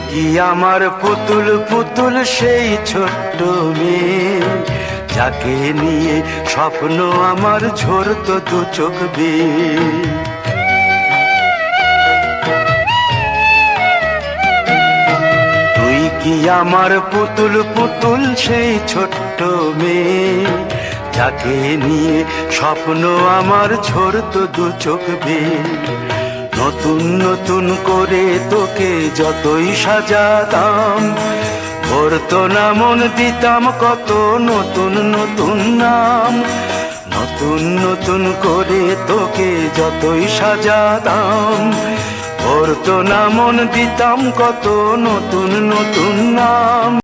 কি আমার পুতুল পুতুল সেই ছোট্ট মেয়ে, যাকে নিয়ে স্বপ্ন আমার ঝরতো দু চোখ বেয়ে। তুই কি আমার পুতুল পুতুল সেই ছোট্ট মেয়ে, যাকে নিয়ে স্বপ্ন আমার ঝরতো দু চোখ বেয়ে। নতুন নতুন করে তোকে যতই সাজাতাম, ভরতো না মন, দিতাম কত নতুন নতুন নাম। নতুন নতুন করে তোকে যতই সাজাতাম, ভরতো না মন, দিতাম কত নতুন নতুন নাম।